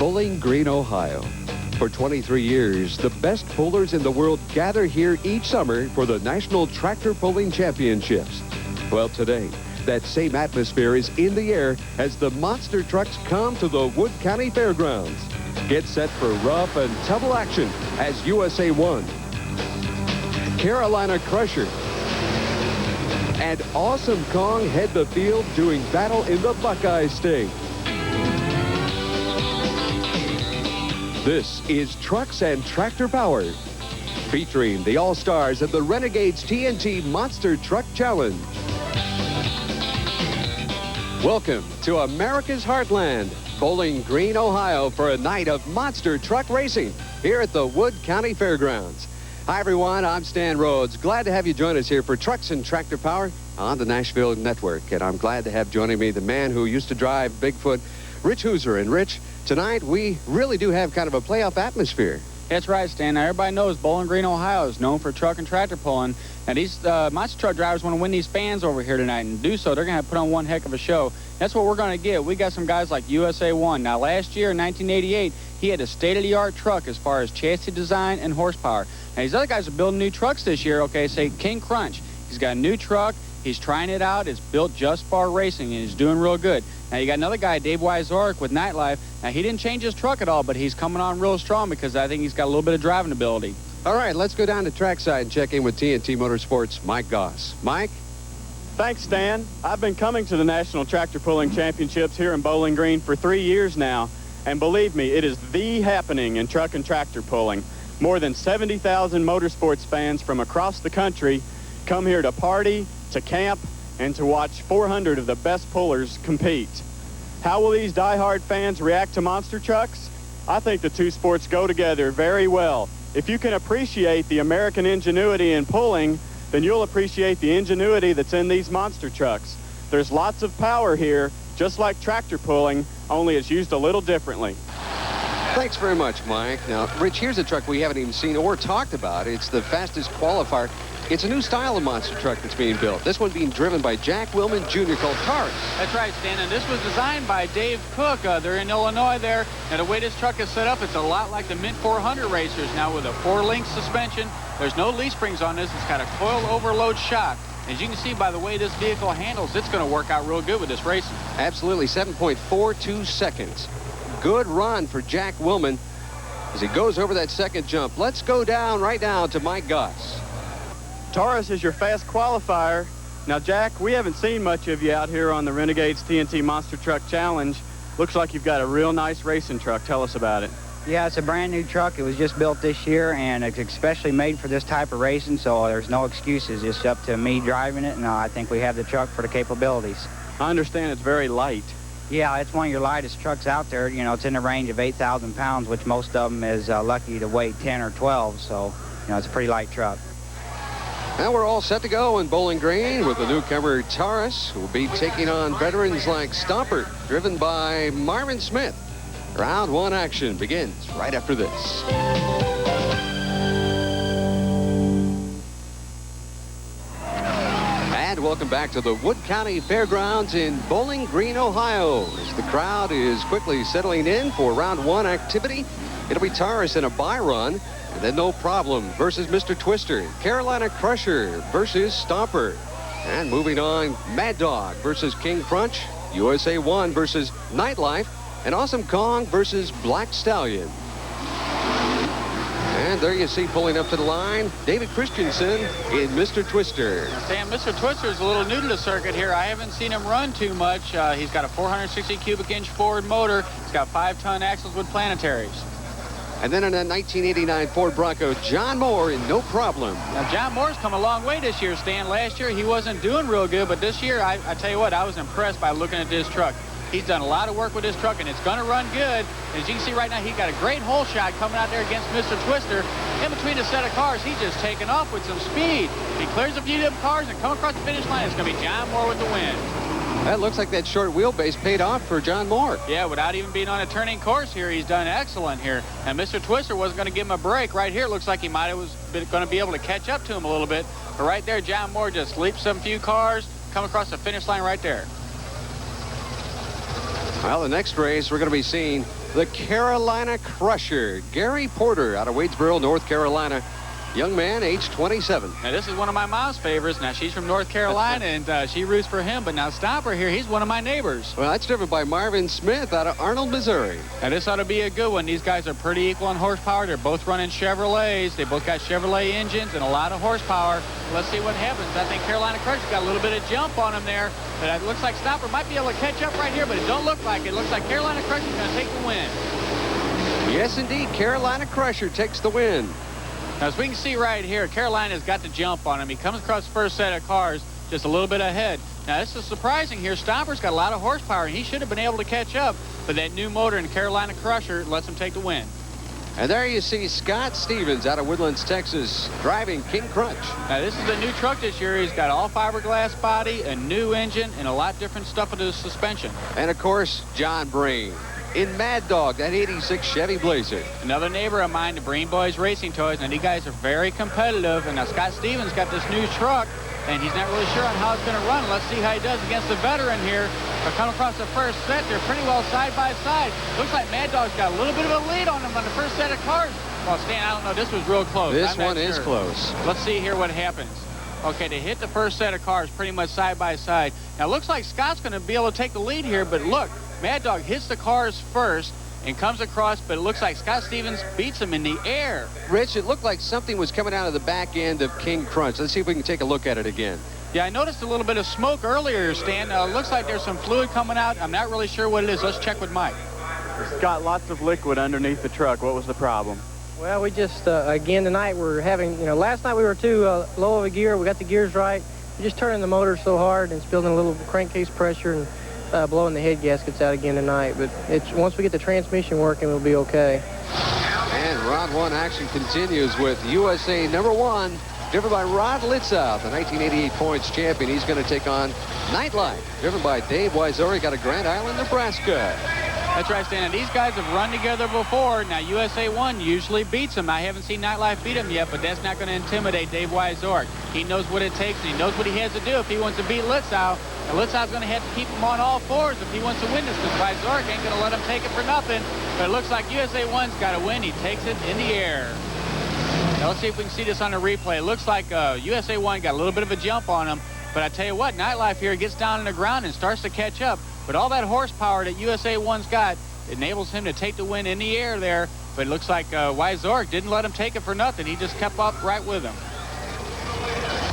Bowling Green, Ohio. For 23 years, the best pullers in the world gather here each summer for the National Tractor Pulling Championships. Well, today, that same atmosphere is in the air as the monster trucks come to the Wood County Fairgrounds. Get set for rough and tumble action as USA 1, Carolina Crusher, and Awesome Kong head the field doing battle in the Buckeye State. This is Trucks and Tractor Power, featuring the All-Stars of the Renegades TNT Monster Truck Challenge. Welcome to America's Heartland, Bowling Green, Ohio, for a night of monster truck racing here at the Wood County Fairgrounds. Hi, everyone. I'm Stan Rhodes. Glad to have you join us here for Trucks and Tractor Power on the Nashville Network. And I'm glad to have joining me the man who used to drive Bigfoot, Rich Hooser. And Rich, tonight we really do have kind of a playoff atmosphere. That's right, Stan. Now, everybody knows Bowling Green, Ohio is known for truck and tractor pulling. And these monster truck drivers want to win these fans over here tonight, and to do so, they're going to have to put on one heck of a show. That's what we're going to get. We got some guys like USA 1. Now, last year in 1988, he had a state-of-the-art truck as far as chassis design and horsepower. Now, these other guys are building new trucks this year, okay? Say King Crunch. He's got a new truck. He's trying it out. It's built just for racing, and he's doing real good. Now, you got another guy, Dave Wyzorek, with Nightlife. Now, he didn't change his truck at all, but he's coming on real strong because I think he's got a little bit of driving ability. All right, let's go down to trackside and check in with TNT Motorsports' Mike Goss. Mike? Thanks, Stan. I've been coming to the National Tractor Pulling Championships here in Bowling Green for 3 years now, and believe me, it is the happening in truck and tractor pulling. More than 70,000 motorsports fans from across the country come here to party, to camp, and to watch 400 of the best pullers compete. How will these diehard fans react to monster trucks? I think the two sports go together very well. If you can appreciate the American ingenuity in pulling, then you'll appreciate the ingenuity that's in these monster trucks. There's lots of power here, just like tractor pulling, only it's used a little differently. Thanks very much, Mike. Now, Rich, here's a truck we haven't even seen or talked about. It's the fastest qualifier. It's a new style of monster truck that's being built. This one being driven by Jack Willman Jr. called Taurus. That's right, Stan, and this was designed by Dave Cook. They're in Illinois there, and the way this truck is set up, it's a lot like the Mint 400 racers. Now, with a 4-link suspension, there's no leaf springs on this. It's got a coil overload shock. As you can see by the way this vehicle handles, it's going to work out real good with this racing. Absolutely, 7.42 seconds. Good run for Jack Willman as he goes over that second jump. Let's go down right now to Mike Goss. Taurus is your fast qualifier. Now, Jack, we haven't seen much of you out here on the Renegades TNT Monster Truck Challenge. Looks like you've got a real nice racing truck. Tell us about it. Yeah, it's a brand new truck. It was just built this year, and it's especially made for this type of racing, so there's no excuses. It's up to me driving it, and I think we have the truck for the capabilities. I understand it's very light. Yeah, it's one of your lightest trucks out there. You know, it's in the range of 8,000 pounds, which most of them is lucky to weigh 10 or 12, so, you know, it's a pretty light truck. Now we're all set to go in Bowling Green with the newcomer Taurus, who will be taking on veterans like Stomper, driven by Marvin Smith. Round 1 action begins right after this. And welcome back to the Wood County Fairgrounds in Bowling Green, Ohio. As the crowd is quickly settling in for round 1 activity, it'll be Taurus in a bye run. And then No Problem versus Mr. Twister. Carolina Crusher versus Stomper. And moving on, Mad Dog versus King Crunch. USA 1 versus Nightlife. And Awesome Kong versus Black Stallion. And there you see pulling up to the line, David Christensen in Mr. Twister. Stan, Mr. Twister is a little new to the circuit here. I haven't seen him run too much. He's got a 460 cubic inch Ford motor. He's got 5-ton axles with planetaries. And then in a 1989 Ford Bronco, John Moore in No Problem. Now, John Moore's come a long way this year, Stan. Last year, he wasn't doing real good, but this year, I tell you what, I was impressed by looking at this truck. He's done a lot of work with this truck, and it's going to run good. As you can see right now, he's got a great hole shot coming out there against Mr. Twister. In between a set of cars, he's just taking off with some speed. He clears a few of them cars and come across the finish line. It's going to be John Moore with the win. That looks like that short wheelbase paid off for John Moore. Yeah, without even being on a turning course here, he's done excellent here. And Mr. Twister wasn't going to give him a break. Right here, it looks like he might have going to be able to catch up to him a little bit. But right there, John Moore just leaps some few cars, come across the finish line right there. Well, the next race, we're going to be seeing the Carolina Crusher, Gary Porter out of Wadesboro, North Carolina. Young man, age 27. Now, this is one of my mom's favorites. Now, she's from North Carolina, and she roots for him. But now, Stomper here, he's one of my neighbors. Well, that's driven by Marvin Smith out of Arnold, Missouri. Now, this ought to be a good one. These guys are pretty equal in horsepower. They're both running Chevrolets. They both got Chevrolet engines and a lot of horsepower. Let's see what happens. I think Carolina Crusher's got a little bit of jump on him there. But it looks like Stomper might be able to catch up right here, but it don't look like it. It looks like Carolina Crusher's going to take the win. Yes, indeed. Carolina Crusher takes the win. Now, as we can see right here, Carolina's got the jump on him. He comes across the first set of cars just a little bit ahead. Now, this is surprising here. Stomper's got a lot of horsepower, and he should have been able to catch up. But that new motor in Carolina Crusher lets him take the win. And there you see Scott Stevens out of Woodlands, Texas, driving King Crunch. Now, this is a new truck this year. He's got all fiberglass body, a new engine, and a lot different stuff with his suspension. And, of course, John Breen in Mad Dog, that 86 Chevy Blazer. Another neighbor of mine, the Breen Boys Racing Toys, and these guys are very competitive. And now Scott Stevens got this new truck, and he's not really sure on how it's going to run. Let's see how he does against the veteran here. They're coming across the first set. They're pretty well side by side. Looks like Mad Dog's got a little bit of a lead on him on the first set of cars. Well, Stan, I don't know. This was real close. This one is close. Let's see here what happens. Okay, they hit the first set of cars pretty much side by side. Now, it looks like Scott's going to be able to take the lead here, but look, Mad Dog hits the cars first and comes across, but it looks like Scott Stevens beats him in the air. Rich, it looked like something was coming out of the back end of King Crunch. Let's see if we can take a look at it again. Yeah, I noticed a little bit of smoke earlier, Stan. Looks like there's some fluid coming out. I'm not really sure what it is. Let's check with Mike. It's got lots of liquid underneath the truck. What was the problem? Well, we just, again, tonight we're having, last night we were too low of a gear. We got the gears right. We're just turning the motor so hard, and it's building a little crankcase pressure and blowing the head gaskets out again tonight. But once we get the transmission working, we'll be okay. And round one action continues with USA #1, driven by Rod Litzow, the 1988 points champion. He's going to take on Nightlife, driven by Dave Wiseauer out of Grand Island, Nebraska. That's right, Stan. And these guys have run together before. Now, USA 1 usually beats them. I haven't seen Nightlife beat him yet, but that's not going to intimidate Dave Wiseauer. He knows what it takes, and he knows what he has to do if he wants to beat Litzow. And Litzow's going to have to keep him on all fours if he wants to win this, because Wiseauer ain't going to let him take it for nothing. But it looks like USA 1's got to win. He takes it in the air. Now, let's see if we can see this on the replay. It looks like USA 1 got a little bit of a jump on him. But I tell you what, Nightlife here gets down on the ground and starts to catch up. But all that horsepower that USA 1's got enables him to take the win in the air there. But it looks like Wiseauer didn't let him take it for nothing. He just kept up right with him.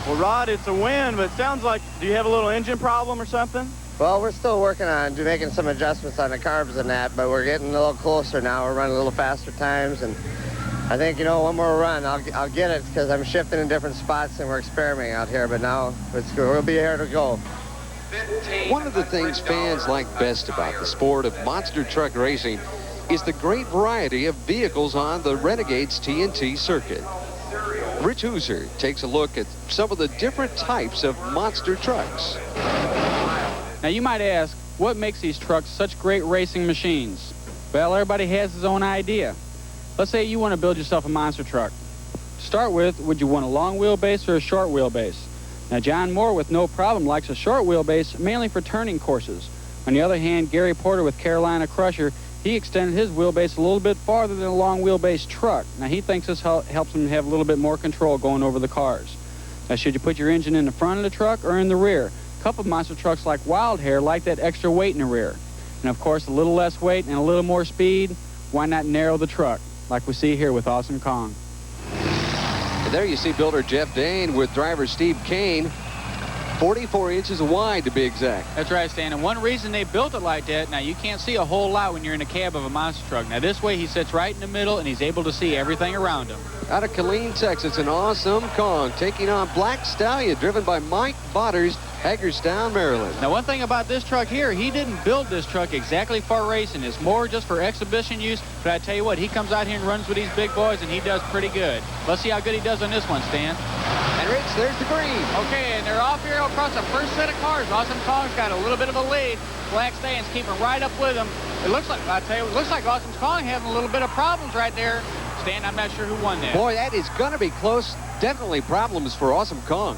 Well, Rod, it's a win, but it sounds like, do you have a little engine problem or something? Well, we're still working on making some adjustments on the carbs and that, but we're getting a little closer now. We're running a little faster times, and I think, one more run, I'll get it, because I'm shifting in different spots and we're experimenting out here, but now we'll be here to go. One of the things fans like best about the sport of monster truck racing is the great variety of vehicles on the Renegade's TNT circuit. Rich Hooser takes a look at some of the different types of monster trucks. Now, you might ask, what makes these trucks such great racing machines? Well, everybody has his own idea. Let's say you want to build yourself a monster truck. To start with, would you want a long wheelbase or a short wheelbase? Now, John Moore with no problem likes a short wheelbase, mainly for turning courses. On the other hand, Gary Porter with Carolina Crusher, he extended his wheelbase a little bit farther than a long wheelbase truck. Now, he thinks this helps him have a little bit more control going over the cars. Now, should you put your engine in the front of the truck or in the rear? A couple of monster trucks like Wild Hair like that extra weight in the rear. And, of course, a little less weight and a little more speed, why not narrow the truck, like we see here with Awesome Kong? And there you see builder Jeff Dane with driver Steve Kane, 44 inches wide to be exact. That's right, Stan. And one reason they built it like that, now you can't see a whole lot when you're in the cab of a monster truck. Now this way he sits right in the middle and he's able to see everything around him. Out of Killeen, Texas, an Awesome Kong taking on Black Stallion, driven by Mike Botters, Hagerstown, Maryland. Now one thing about this truck here, he didn't build this truck exactly for racing. It's more just for exhibition use. But I tell you what, he comes out here and runs with these big boys and he does pretty good. Let's see how good he does on this one, Stan. And Rich, there's the green. Okay, and they're off here across the first set of cars. Awesome Kong's got a little bit of a lead. Black Stallion's keeping right up with him. It looks like, I tell you, it looks like Awesome Kong having a little bit of problems right there. Stan, I'm not sure who won that. Boy, that is going to be close. Definitely problems for Awesome Kong.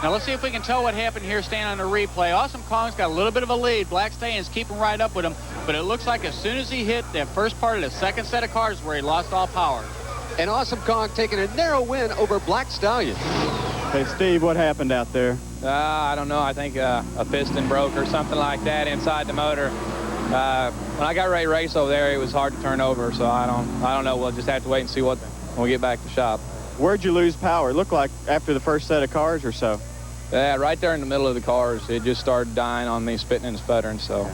Now let's see if we can tell what happened here standing on the replay. Awesome Kong's got a little bit of a lead. Black Stallion's keeping right up with him, but it looks like as soon as he hit that first part of the second set of cars where he lost all power. And Awesome Kong taking a narrow win over Black Stallion. Hey, Steve, what happened out there? I don't know. I think a piston broke or something like that inside the motor. When I got ready to race over there, it was hard to turn over, so I don't know. We'll just have to wait and see when we get back to the shop. Where'd you lose power? It looked like after the first set of cars or so. Yeah, right there in the middle of the cars. It just started dying on me, spitting and sputtering, so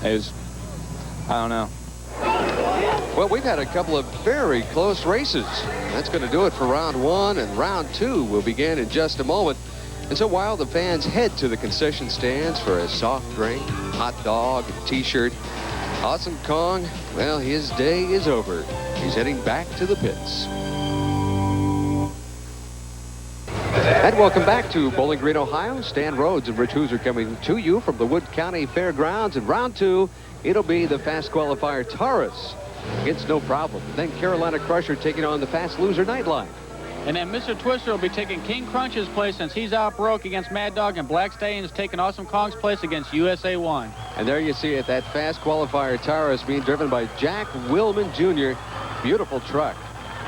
it was, I don't know. Well, we've had a couple of very close races. That's going to do it for round one, and round two will begin in just a moment. And so while the fans head to the concession stands for a soft drink, hot dog, and t-shirt, Awesome Kong, well, his day is over. He's heading back to the pits. And welcome back to Bowling Green, Ohio. Stan Rhodes and Rich Hooser coming to you from the Wood County Fairgrounds. In round two, it'll be the fast qualifier Taurus against No Problem. Then Carolina Crusher taking on the fast loser Nightlife. And then Mr. Twister will be taking King Crunch's place since he's out broke against Mad Dog, and Black Stallion is taking Awesome Kong's place against USA 1. And there you see it, that fast qualifier Taurus being driven by Jack Willman Jr. Beautiful truck.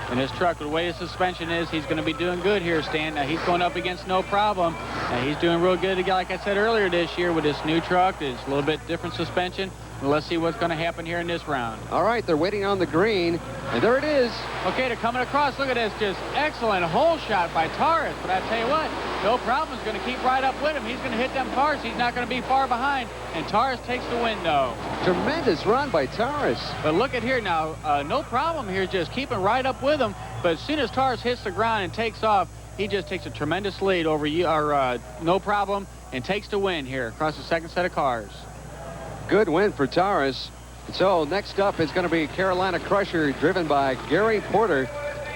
And his truck, the way his suspension is, he's going to be doing good here, Stan. Now, he's going up against No Problem. Now, he's doing real good, like I said earlier this year, with this new truck. It's a little bit different suspension. And let's see what's going to happen here in this round. All right, they're waiting on the green, and there it is. Okay, they're coming across. Look at this, just excellent hole shot by Taurus. But I tell you what, No Problem's going to keep right up with him. He's going to hit them cars. He's not going to be far behind. And Taurus takes the win, though. Tremendous run by Taurus. But look at here now. No Problem here, just keeping right up with him. But as soon as Taurus hits the ground and takes off, he just takes a tremendous lead over No Problem and takes the win here across the second set of cars. Good win for Taurus. So next up is going to be Carolina Crusher, driven by Gary Porter.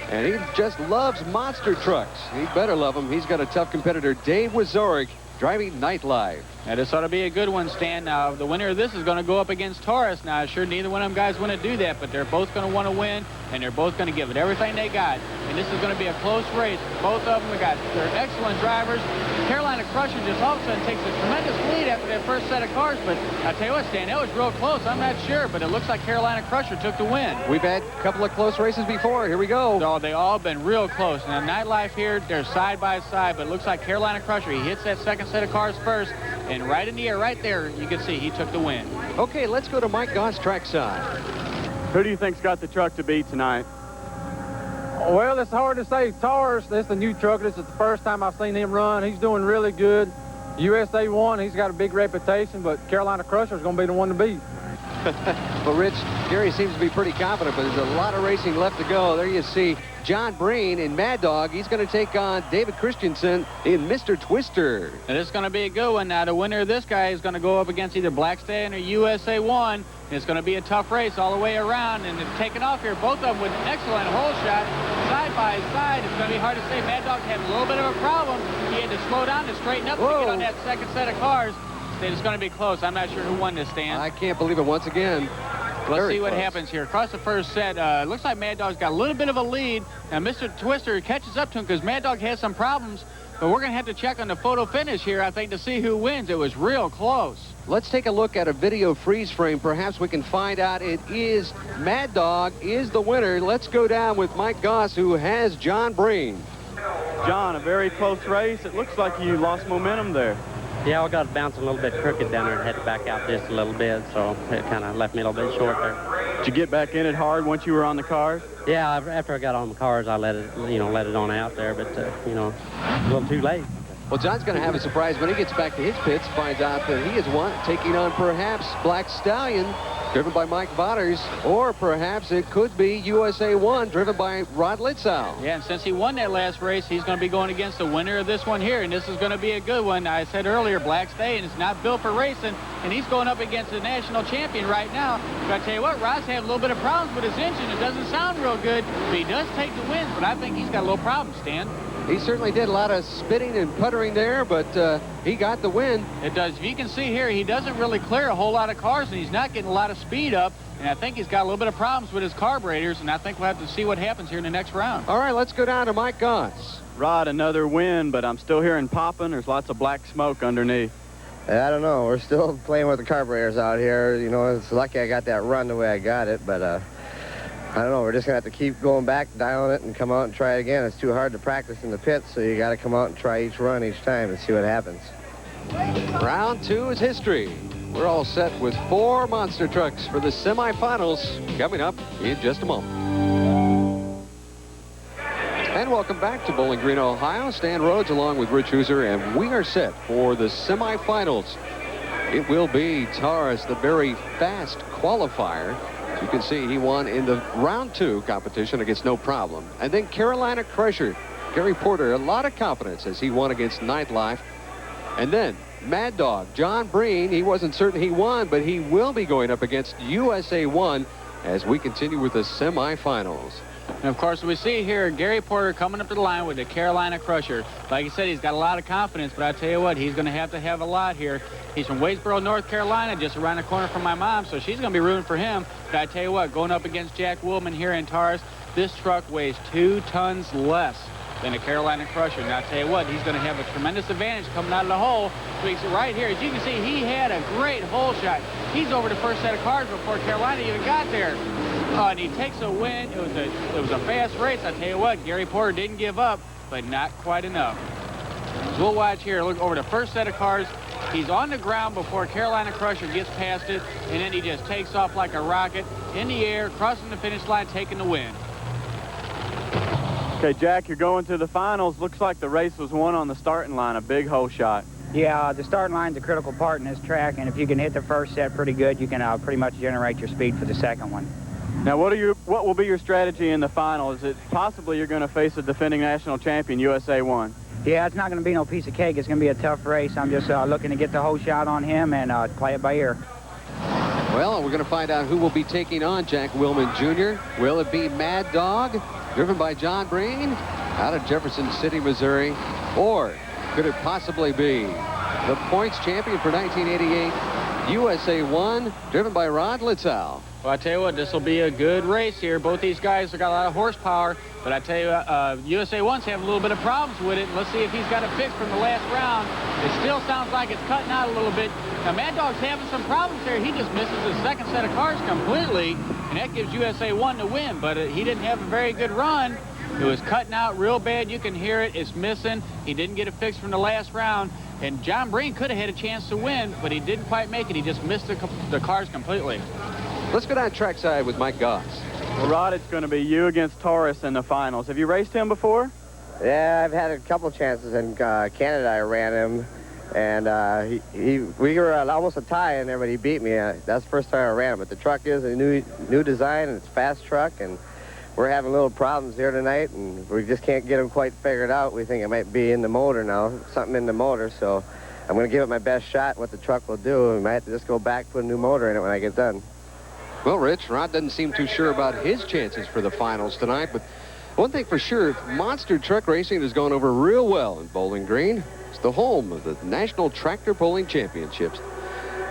And he just loves monster trucks. He better love them. He's got a tough competitor, Dave Wazorek, driving Nightlife. Now, this ought to be a good one, Stan. Now, the winner of this is going to go up against Taurus. Now, sure, neither one of them guys want to do that, but they're both going to want to win, and they're both going to give it everything they got. And this is going to be a close race. Both of them they're excellent drivers. Carolina Crusher just all of a sudden takes a tremendous lead after that first set of cars, but I tell you what, Stan, that was real close. I'm not sure, but it looks like Carolina Crusher took the win. We've had a couple of close races before. Here we go. So they all been real close. Now, Nightlife here, they're side by side, but it looks like Carolina Crusher, he hits that second set of cars first, and right in the air, right there, you can see he took the win. Okay, let's go to Mike Goss trackside. Who do you think's got the truck to beat tonight? Well, it's hard to say. Taurus, that's the new truck. This is the first time I've seen him run. He's doing really good. USA 1, he's got a big reputation, but Carolina Crusher's going to be the one to beat. Well, Rich, Gary seems to be pretty confident, but there's a lot of racing left to go. There you see John Breen in Mad Dog. He's going to take on David Christensen in Mr. Twister. And it's going to be a good one. Now, the winner of this guy is going to go up against either Black Stallion or USA 1. It's going to be a tough race all the way around, and they're taking off here. Both of them with an excellent hole shot, side by side. It's going to be hard to say. Mad Dog had a little bit of a problem. He had to slow down to straighten up to get on that second set of cars. It's going to be close. I'm not sure who won this, Stan. I can't believe it once again. Let's see what happens here. Across the first set, looks like Mad Dog's got a little bit of a lead. Now, Mr. Twister catches up to him because Mad Dog has some problems. But we're going to have to check on the photo finish here, I think, to see who wins. It was real close. Let's take a look at a video freeze frame. Perhaps we can find out it is Mad Dog is the winner. Let's go down with Mike Goss, who has John Breen. John, a very close race. It looks like you lost momentum there. Yeah, I got bounced a little bit crooked down there and had to back out just a little bit, so it kind of left me a little bit short there. Did you get back in it hard once you were on the cars? Yeah, after I got on the cars, I let it on out there, but, a little too late. Well, John's going to have a surprise when he gets back to his pits, finds out that he is one taking on perhaps Black Stallion, driven by Mike Botters, or perhaps it could be USA 1, driven by Rod Litzow. Yeah, and since he won that last race, he's going to be going against the winner of this one here, and this is going to be a good one. I said earlier, Black Stallion is not built for racing, and he's going up against the national champion right now. But I tell you what, Rod's had a little bit of problems with his engine. It doesn't sound real good, but he does take the wins, but I think he's got a little problem, Stan. He certainly did a lot of spinning and puttering there, but he got the win. It does. If you can see here, he doesn't really clear a whole lot of cars, and he's not getting a lot of speed up. And I think he's got a little bit of problems with his carburetors, and I think we'll have to see what happens here in the next round. All right, let's go down to Mike Goss. Rod, another win, but I'm still hearing popping. There's lots of black smoke underneath. I don't know. We're still playing with the carburetors out here. You know, it's lucky I got that run the way I got it, but I don't know. We're just going to have to keep going back, dialing it, and come out and try it again. It's too hard to practice in the pits, so you got to come out and try each run each time and see what happens. Round 2 is history. We're all set with 4 monster trucks for the semifinals coming up in just a moment. And welcome back to Bowling Green, Ohio. Stan Rhodes along with Rich Hooser, and we are set for the semifinals. It will be Taurus, the very fast qualifier. As you can see, he won in the round 2 competition against No Problem. And then Carolina Crusher, Gary Porter, a lot of confidence as he won against Nightlife. And then Mad Dog, John Breen, he wasn't certain he won, but he will be going up against USA 1 as we continue with the semifinals. And of course, we see here Gary Porter coming up to the line with the Carolina Crusher. Like I said, he's got a lot of confidence, but I tell you what, he's going to have a lot here. He's from Wadesboro, North Carolina, just around the corner from my mom, so she's going to be rooting for him. But I tell you what, going up against Jack Willman here in Taurus, this truck weighs 2 tons less than a Carolina Crusher. And I tell you what, he's going to have a tremendous advantage coming out of the hole. So he's right here, as you can see, he had a great hole shot. He's over the first set of cars before Carolina even got there. And he takes a win. It was a fast race. I tell you what, Gary Porter didn't give up, but not quite enough. So we'll watch here. Look over the first set of cars. He's on the ground before Carolina Crusher gets past it, and then he just takes off like a rocket in the air, crossing the finish line, taking the win. Okay, Jack, you're going to the finals. Looks like the race was won on the starting line, a big hole shot. Yeah, the starting line's a critical part in this track, and if you can hit the first set pretty good, you can pretty much generate your speed for the second one. Now, what will be your strategy in the final? Is it possibly you're going to face a defending national champion, USA 1? Yeah, it's not going to be no piece of cake. It's going to be a tough race. I'm just looking to get the whole shot on him and play it by ear. Well, we're going to find out who will be taking on Jack Willman Jr. Will it be Mad Dog, driven by John Breen, out of Jefferson City, Missouri? Or could it possibly be the points champion for 1988, USA 1, driven by Rod Litzow? Well, I tell you what, this will be a good race here. Both these guys have got a lot of horsepower, but I tell you, USA 1's having a little bit of problems with it. Let's see if he's got a fix from the last round. It still sounds like it's cutting out a little bit. Now, Mad Dog's having some problems here. He just misses his second set of cars completely, and that gives USA 1 the win, but he didn't have a very good run. It was cutting out real bad. You can hear it. It's missing. He didn't get a fix from the last round, and John Breen could have had a chance to win, but he didn't quite make it. He just missed the cars completely. Let's go down trackside with Mike Goss. Well, Rod, it's going to be you against Taurus in the finals. Have you raced him before? Yeah, I've had a couple chances in Canada. I ran him, and we were almost a tie in there, but he beat me. That's the first time I ran him. But the truck is a new design, and it's a fast truck, and we're having little problems here tonight, and we just can't get them quite figured out. We think it might be in the motor now, something in the motor, so I'm going to give it my best shot what the truck will do. We might have to just go back, put a new motor in it when I get done. Well, Rich, Rod doesn't seem too sure about his chances for the finals tonight, but one thing for sure, monster truck racing has gone over real well in Bowling Green. It's the home of the National Tractor Pulling Championships.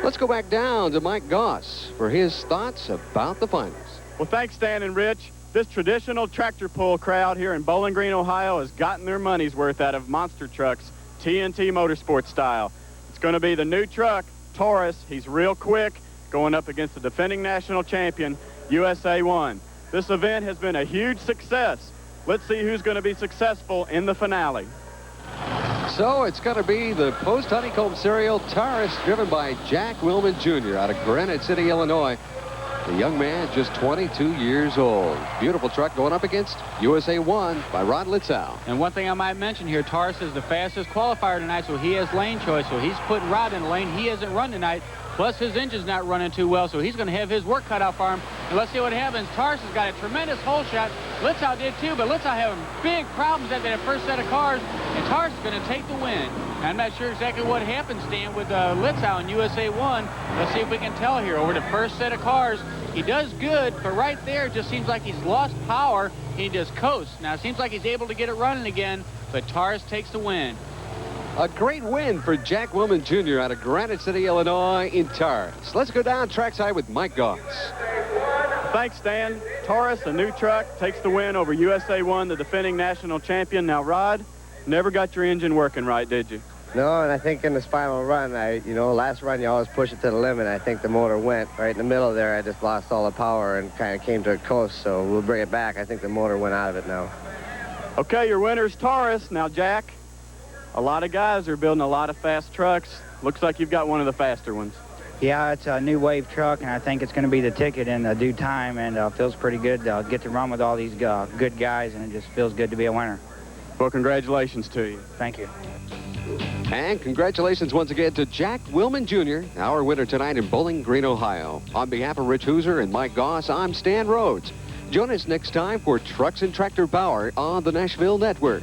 Let's go back down to Mike Goss for his thoughts about the finals. Well, thanks, Stan and Rich. This traditional tractor pull crowd here in Bowling Green, Ohio has gotten their money's worth out of monster trucks, TNT Motorsports style. It's going to be the new truck, Taurus. He's real quick, going up against the defending national champion, USA 1. This event has been a huge success. Let's see who's going to be successful in the finale. So it's going to be the post-honeycomb cereal Taurus, driven by Jack Willman Jr. out of Granite City, Illinois. The young man, just 22 years old. Beautiful truck going up against USA 1 by Rod Litzow. And one thing I might mention here, Taurus is the fastest qualifier tonight, so he has lane choice. So he's putting Rod in the lane. He hasn't run tonight. Plus, his engine's not running too well, so he's going to have his work cut out for him. And let's see what happens. Taurus has got a tremendous hole shot. Litzow did too, but Litzow having big problems at that first set of cars, and Taurus is going to take the win. I'm not sure exactly what happened, Stan, with Litzow in USA 1. Let's see if we can tell here. Over the first set of cars, he does good, but right there it just seems like he's lost power. He just coasts. Now, it seems like he's able to get it running again, but Taurus takes the win. A great win for Jack Willman Jr. out of Granite City, Illinois in Taurus. Let's go down trackside with Mike Goss. Thanks, Stan. Taurus, a new truck, takes the win over USA 1, the defending national champion. Now, Rod, Never got your engine working right, did you? No, and I think in this final run, last run you always push it to the limit. I think the motor went right in the middle there. I just lost all the power and kind of came to a coast, so we'll bring it back. I think the motor went out of it now. Okay, your winner's Taurus. Now, Jack, a lot of guys are building a lot of fast trucks. Looks like you've got one of the faster ones. Yeah, it's a new wave truck, and I think it's going to be the ticket in due time, and feels pretty good. Get to run with all these good guys, and it just feels good to be a winner. Well, congratulations to you. Thank you. And congratulations once again to Jack Willman Jr., our winner tonight in Bowling Green, Ohio. On behalf of Rich Hooser and Mike Goss, I'm Stan Rhodes. Join us next time for Trucks and Tractor Power on the Nashville Network.